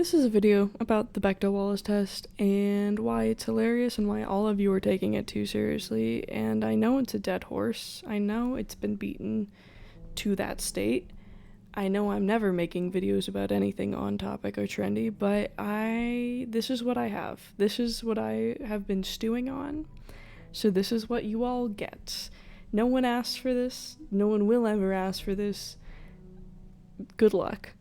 This is a video about the Bechdel test and why it's hilarious and why all of you are taking it too seriously. And I know it's a dead horse. I know it's been beaten to that state. I know I'm never making videos about anything on topic or trendy, but this is what I have. This is what I have been stewing on. So this is what you all get. No one asked for this. No one will ever ask for this. Good luck.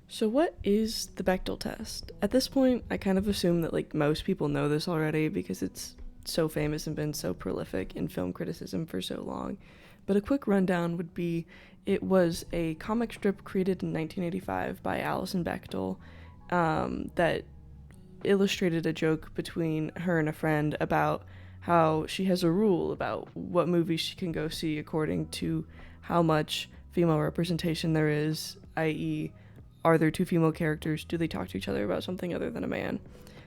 So what is the Bechdel test? At this point, I kind of assume that most people know this already because it's so famous and been so prolific in film criticism for so long. But a quick rundown would be it was a comic strip created in 1985 by Alison Bechdel that illustrated a joke between her and a friend about how she has a rule about what movies she can go see according to how much female representation there is, i.e., are there two female characters? Do they talk to each other about something other than a man?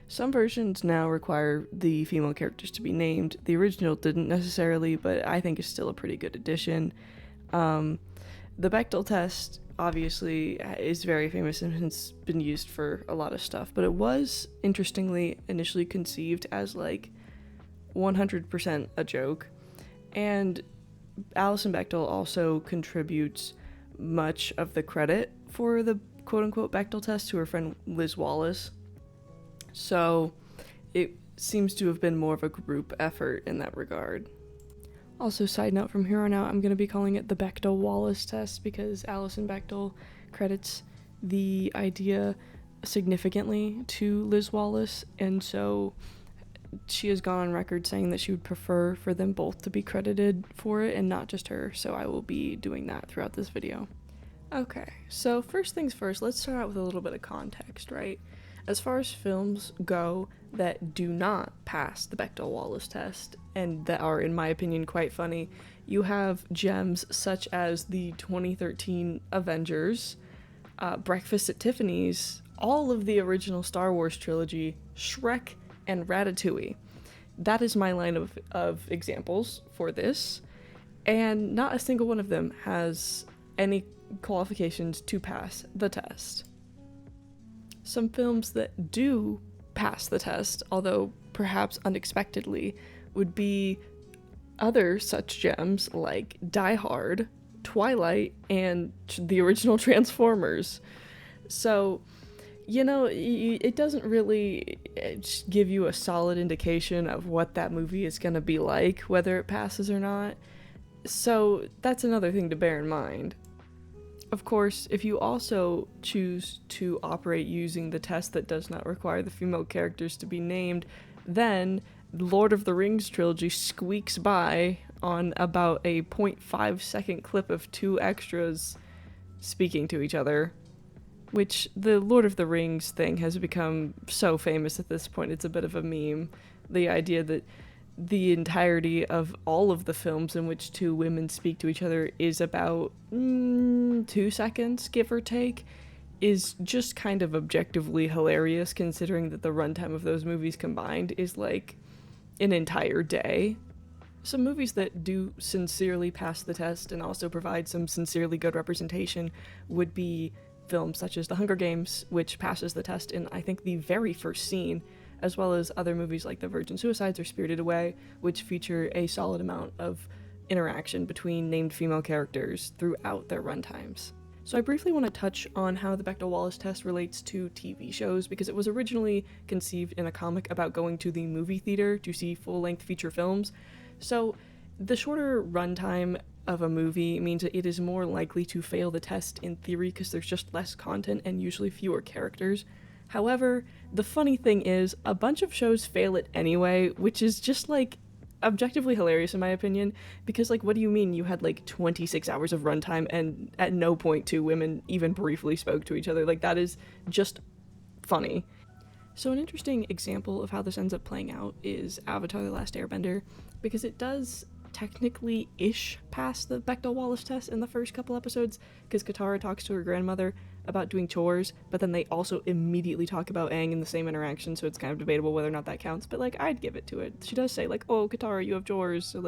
Some versions now require the female characters to be named. The original didn't necessarily, but I think is still a pretty good addition. The Bechdel test obviously is very famous and has been used for a lot of stuff, but it was, interestingly, initially conceived as 100% a joke. And Alison Bechdel also contributes much of the credit for the quote-unquote Bechdel test to her friend Liz Wallace. So it seems to have been more of a group effort in that regard. Also, side note, from here on out, I'm going to be calling it the Bechdel-Wallace test because Alison Bechdel credits the idea significantly to Liz Wallace, and so she has gone on record saying that she would prefer for them both to be credited for it and not just her, so I will be doing that throughout this video. Okay, so first things first, let's start out with a little bit of context, right? As far as films go that do not pass the Bechdel-Wallace test, and that are, in my opinion, quite funny, you have gems such as the 2013 Avengers, Breakfast at Tiffany's, all of the original Star Wars trilogy, Shrek, and Ratatouille. That is my line of examples for this, and not a single one of them has any qualifications to pass the test. Some films that do pass the test, although perhaps unexpectedly, would be other such gems like Die Hard, Twilight, and the original Transformers. So, it doesn't really give you a solid indication of what that movie is going to be like, whether it passes or not. So that's another thing to bear in mind. Of course, if you also choose to operate using the test that does not require the female characters to be named, then Lord of the Rings trilogy squeaks by on about a 0.5 second clip of two extras speaking to each other, which the Lord of the Rings thing has become so famous at this point, it's a bit of a meme. The idea that the entirety of all of the films in which two women speak to each other is about 2 seconds, give or take, is just kind of objectively hilarious considering that the runtime of those movies combined is an entire day. Some movies that do sincerely pass the test and also provide some sincerely good representation would be films such as The Hunger Games, which passes the test in, I think, the very first scene, as well as other movies like The Virgin Suicides or Spirited Away, which feature a solid amount of interaction between named female characters throughout their runtimes. So I briefly want to touch on how the Bechdel-Wallace test relates to TV shows, because it was originally conceived in a comic about going to the movie theater to see full-length feature films. So the shorter runtime of a movie means that it is more likely to fail the test in theory because there's just less content and usually fewer characters. However, the funny thing is, a bunch of shows fail it anyway, which is just objectively hilarious in my opinion, because what do you mean you had 26 hours of runtime and at no point two women even briefly spoke to each other? That is just funny. So an interesting example of how this ends up playing out is Avatar: The Last Airbender, because it does technically-ish pass the Bechdel-Wallace test in the first couple episodes, because Katara talks to her grandmother about doing chores, but then they also immediately talk about Aang in the same interaction, so it's kind of debatable whether or not that counts, but I'd give it to it. She does say oh, Katara, you have chores, so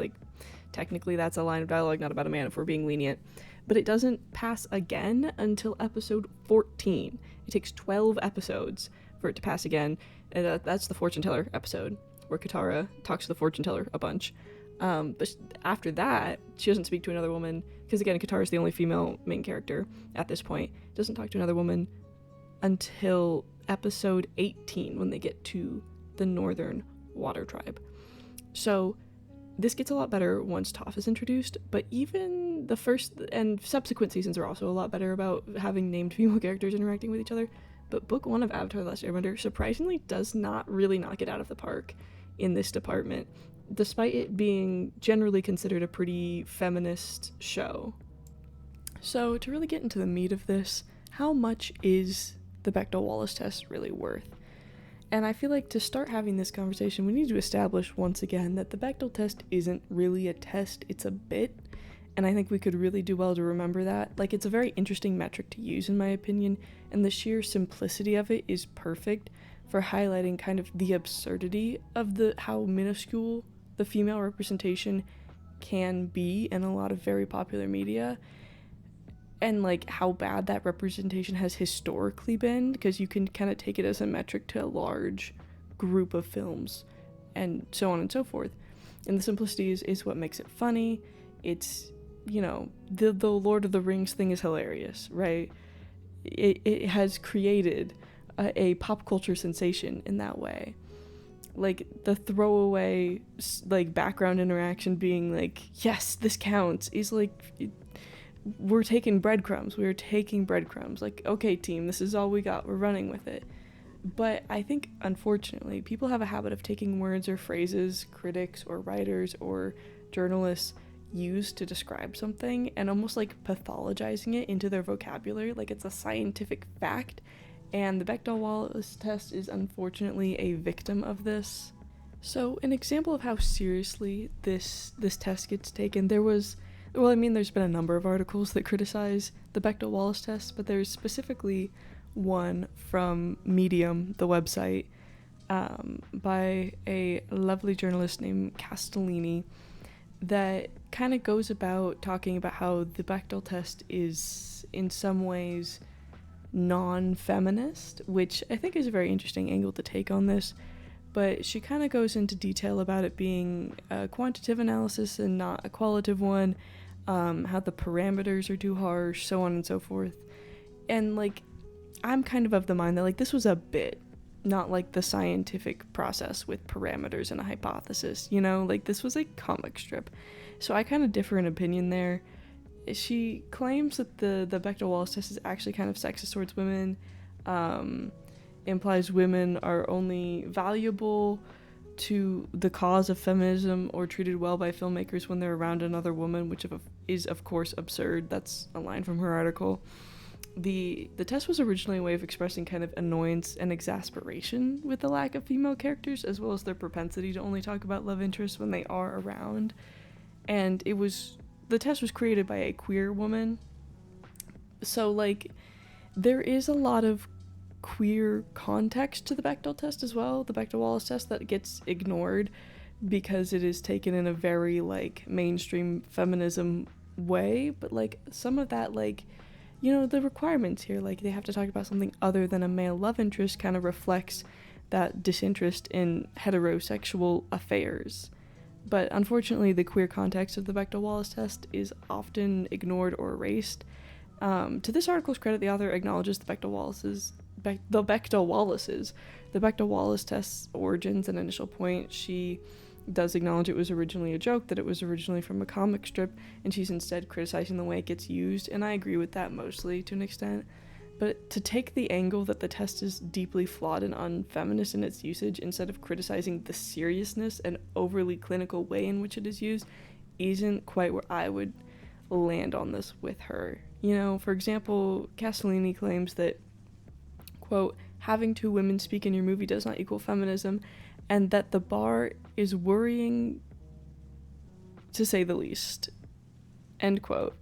technically that's a line of dialogue, not about a man, if we're being lenient. But it doesn't pass again until episode 14, It takes 12 episodes for it to pass again, and that's the fortune teller episode, where Katara talks to the fortune teller a bunch. But after that, she doesn't speak to another woman, because again, Katara's the only female main character at this point. Doesn't talk to another woman until episode 18, when they get to the Northern Water Tribe. So this gets a lot better once Toph is introduced, but even the first and subsequent seasons are also a lot better about having named female characters interacting with each other. But book 1 of Avatar: The Last Airbender surprisingly does not really knock it out of the park in this department, despite it being generally considered a pretty feminist show. So to really get into the meat of this, how much is the Bechdel-Wallace test really worth? And I feel like to start having this conversation, we need to establish once again that the Bechdel test isn't really a test, it's a bit. And I think we could really do well to remember that. Like, it's a very interesting metric to use, in my opinion, and the sheer simplicity of it is perfect for highlighting kind of the absurdity of how minuscule the female representation can be in a lot of very popular media, and like how bad that representation has historically been, because you can kind of take it as a metric to a large group of films and so on and so forth. And the simplicity is what makes it funny. It's, you know, the Lord of the Rings thing is hilarious, right? It has created a pop culture sensation in that way. Like the throwaway like background interaction being like, yes, this counts, is like, we're taking breadcrumbs. Like, okay, team, this is all we got. We're running with it. But I think, unfortunately, people have a habit of taking words or phrases critics or writers or journalists use to describe something and almost like pathologizing it into their vocabulary like it's a scientific fact. And the Bechdel-Wallace test is unfortunately a victim of this. So an example of how seriously this test gets taken, there's been a number of articles that criticize the Bechdel-Wallace test, but there's specifically one from Medium, the website, by a lovely journalist named Castellini, that kind of goes about talking about how the Bechdel test is in some ways non-feminist, which I think is a very interesting angle to take on this. But she kind of goes into detail about it being a quantitative analysis and not a qualitative one, how the parameters are too harsh, so on and so forth. And like, I'm kind of the mind that like this was a bit, not like the scientific process with parameters and a hypothesis, you know, like this was a comic strip. So I kind of differ in opinion there. She claims that the Bechdel-Wallace test is actually kind of sexist towards women, implies women are only valuable to the cause of feminism or treated well by filmmakers when they're around another woman, which is of course absurd. That's a line from her article. The test was originally a way of expressing kind of annoyance and exasperation with the lack of female characters, as well as their propensity to only talk about love interests when they are around. And the test was created by a queer woman. So like, there is a lot of queer context to the Bechdel test as well, the Bechdel-Wallace test, that gets ignored because it is taken in a very like mainstream feminism way. But like some of that, like, you know, the requirements here, like they have to talk about something other than a male love interest, kind of reflects that disinterest in heterosexual affairs. But unfortunately, the queer context of the Bechdel-Wallace test is often ignored or erased. To this article's credit, the author acknowledges the Bechdel-Wallace test's origins and initial point. She does acknowledge it was originally a joke, that it was originally from a comic strip, and she's instead criticizing the way it gets used, and I agree with that mostly to an extent. But to take the angle that the test is deeply flawed and unfeminist in its usage, instead of criticizing the seriousness and overly clinical way in which it is used, isn't quite where I would land on this with her. You know, for example, Castellini claims that, quote, having two women speak in your movie does not equal feminism, and that the bar is worrying, to say the least, end quote.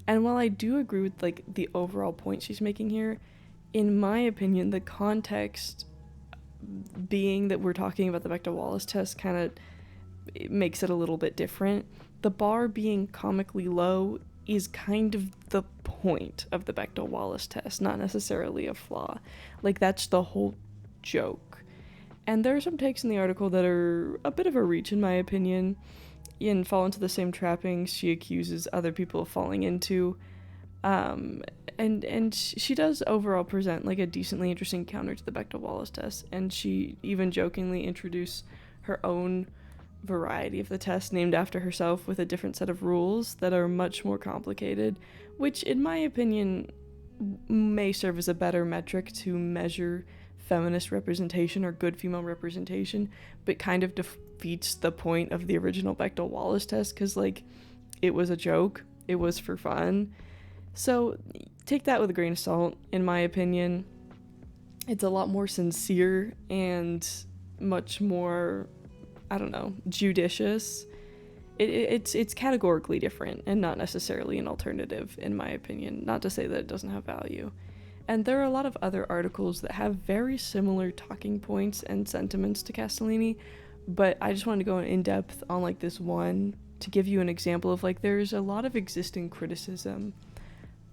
And while I do agree with like the overall point she's making here, in my opinion, the context being that we're talking about the Bechdel-Wallace test kind of makes it a little bit different. The bar being comically low is kind of the point of the Bechdel-Wallace test, not necessarily a flaw. Like, that's the whole joke. And there are some takes in the article that are a bit of a reach, in my opinion, and fall into the same trappings she accuses other people of falling into. And she does overall present like a decently interesting counter to the Bechdel-Wallace test, and she even jokingly introduced her own variety of the test named after herself with a different set of rules that are much more complicated, which in my opinion may serve as a better metric to measure feminist representation or good female representation, but kind of defeats the point of the original Bechdel-Wallace test, because like it was a joke, it was for fun. So take that with a grain of salt, in my opinion. It's a lot more sincere and much more, I don't know, judicious. It's categorically different and not necessarily an alternative, in my opinion. Not to say that it doesn't have value. And there are a lot of other articles that have very similar talking points and sentiments to Castellini, but I just wanted to go in depth on like this one to give you an example of like there's a lot of existing criticism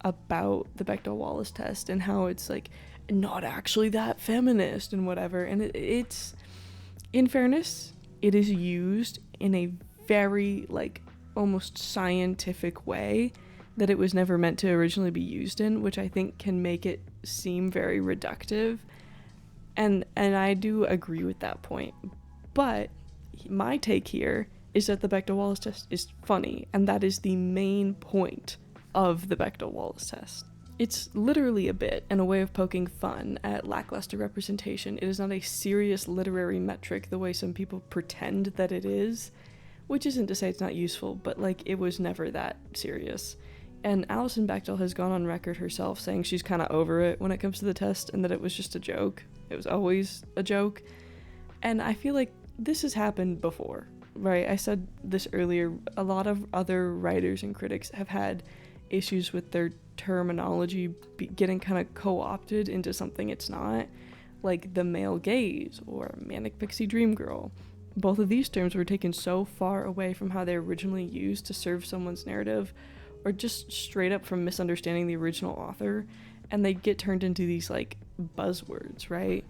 about the Bechdel-Wallace test and how it's like not actually that feminist and whatever, and it's in fairness, it is used in a very like almost scientific way that it was never meant to originally be used in, which I think can make it seem very reductive, and I do agree with that point. But my take here is that the Bechdel-Wallace test is funny, and that is the main point of the Bechdel-Wallace test. It's literally a bit and a way of poking fun at lackluster representation. It is not a serious literary metric the way some people pretend that it is, which isn't to say it's not useful, but like it was never that serious. And Alison Bechdel has gone on record herself saying she's kind of over it when it comes to the test and that it was just a joke. It was always a joke. And I feel like this has happened before, right? I said this earlier, a lot of other writers and critics have had issues with their terminology getting kind of co-opted into something it's not, like the male gaze or manic pixie dream girl. Both of these terms were taken so far away from how they were originally used to serve someone's narrative, or just straight up from misunderstanding the original author, and they get turned into these like buzzwords, right?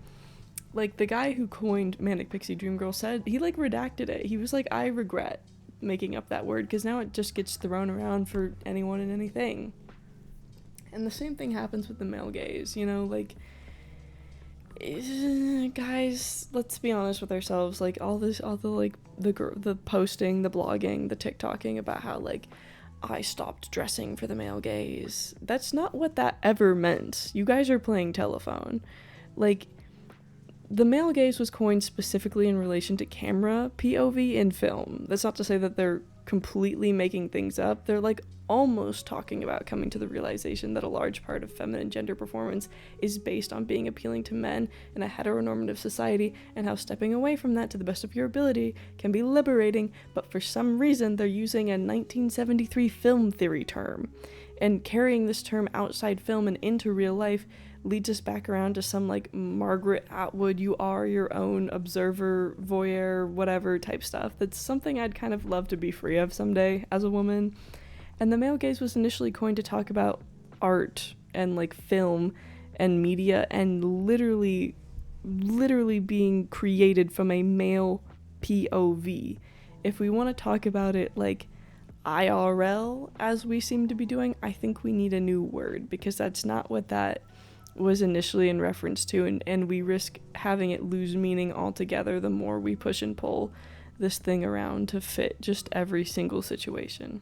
Like the guy who coined manic pixie dream girl said he like redacted it. He was like, I regret making up that word because now it just gets thrown around for anyone and anything. And the same thing happens with the male gaze, you know, like guys, let's be honest with ourselves. Like all the like the posting, the blogging, the TikToking about how like I stopped dressing for the male gaze. That's not what that ever meant. You guys are playing telephone. Like the male gaze was coined specifically in relation to camera POV in film. That's not to say that they're completely making things up. They're like almost talking about coming to the realization that a large part of feminine gender performance is based on being appealing to men in a heteronormative society, and how stepping away from that to the best of your ability can be liberating, but for some reason they're using a 1973 film theory term, and carrying this term outside film and into real life leads us back around to some like Margaret Atwood, you are your own observer, voyeur, whatever type stuff. That's something I'd kind of love to be free of someday as a woman. And the male gaze was initially coined to talk about art and like film and media, and literally being created from a male POV. If we want to talk about it like IRL, as we seem to be doing, I think we need a new word, because that's not what that was initially in reference to, and we risk having it lose meaning altogether the more we push and pull this thing around to fit just every single situation.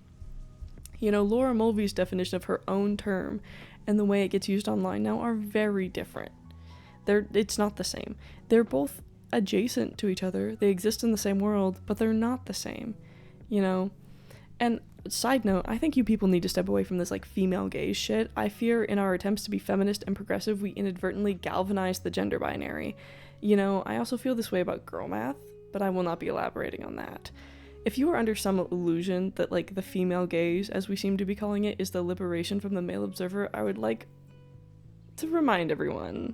You know, Laura Mulvey's definition of her own term and the way it gets used online now are very different. It's not the same. They're both adjacent to each other. They exist in the same world, but they're not the same, you know? And side note, I think you people need to step away from this like female gaze shit. I fear in our attempts to be feminist and progressive, we inadvertently galvanize the gender binary. You know, I also feel this way about girl math, but I will not be elaborating on that. If you are under some illusion that like the female gaze, as we seem to be calling it, is the liberation from the male observer, I would like to remind everyone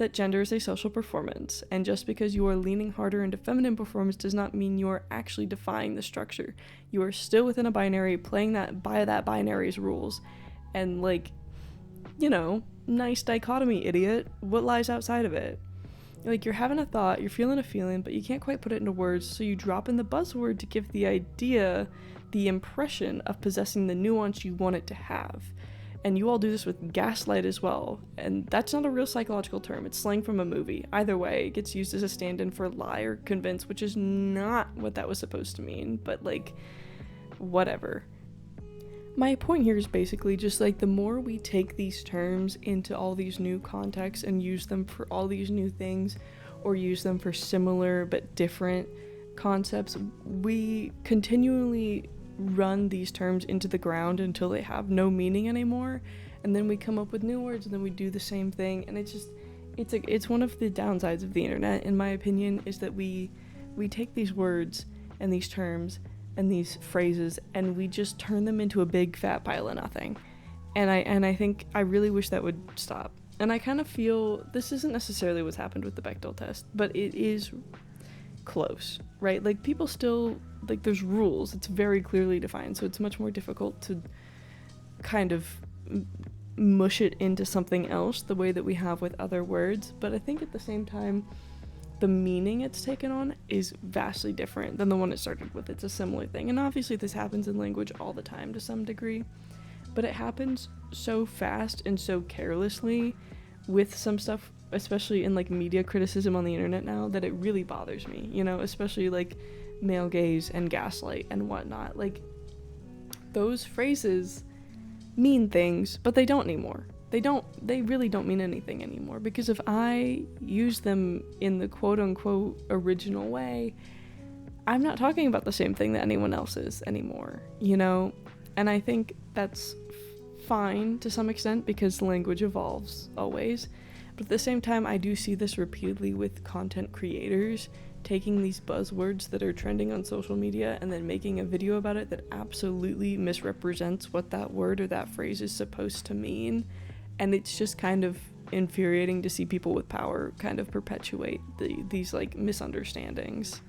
that gender is a social performance, and just because you are leaning harder into feminine performance does not mean you are actually defying the structure. You are still within a binary, playing that by that binary's rules. And, like, you know, nice dichotomy, idiot. What lies outside of it? Like, you're having a thought, you're feeling a feeling, but you can't quite put it into words, so you drop in the buzzword to give the idea the impression of possessing the nuance you want it to have. And you all do this with gaslight as well, and that's not a real psychological term, it's slang from a movie. Either way, it gets used as a stand-in for lie or convince, which is not what that was supposed to mean, but, like, whatever. My point here is basically just, like, the more we take these terms into all these new contexts and use them for all these new things, or use them for similar but different concepts, we continually run these terms into the ground until they have no meaning anymore, and then we come up with new words, and then we do the same thing, and it's one of the downsides of the internet, in my opinion, is that we take these words and these terms and these phrases and we just turn them into a big fat pile of nothing, and I think I really wish that would stop. And I kind of feel this isn't necessarily what's happened with the Bechdel test, but it is close, right? Like, people still, like, there's rules, it's very clearly defined, so it's much more difficult to kind of mush it into something else the way that we have with other words. But I think at the same time, the meaning it's taken on is vastly different than the one it started with. It's a similar thing, and obviously this happens in language all the time to some degree, but it happens so fast and so carelessly with some stuff, especially in, like, media criticism on the internet now, that it really bothers me, you know, especially, like, male gaze and gaslight and whatnot. Like, those phrases mean things, but they don't anymore. They really don't mean anything anymore, because if I use them in the quote-unquote original way, I'm not talking about the same thing that anyone else is anymore, you know? And I think that's fine to some extent, because language evolves always. But at the same time, I do see this repeatedly with content creators taking these buzzwords that are trending on social media and then making a video about it that absolutely misrepresents what that word or that phrase is supposed to mean. And it's just kind of infuriating to see people with power kind of perpetuate these, like, misunderstandings.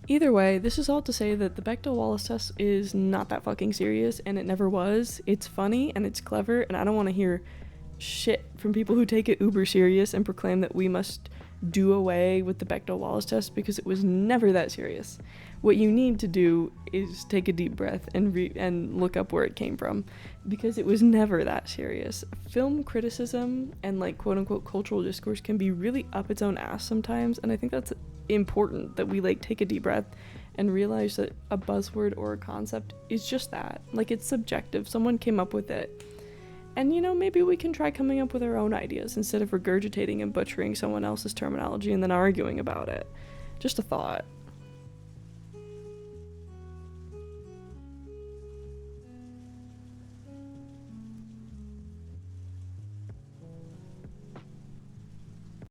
Either way, this is all to say that the Bechdel-Wallace test is not that fucking serious, and it never was. It's funny and it's clever, and I don't want to hear shit from people who take it uber serious and proclaim that we must do away with the Bechdel-Wallace test, because it was never that serious. What you need to do is take a deep breath and look up where it came from, because it was never that serious. Film criticism and, like, quote-unquote cultural discourse can be really up its own ass sometimes, and I think that's important that we, like, take a deep breath and realize that a buzzword or a concept is just that. Like, it's subjective. Someone came up with it. And, you know, maybe we can try coming up with our own ideas instead of regurgitating and butchering someone else's terminology and then arguing about it. Just a thought.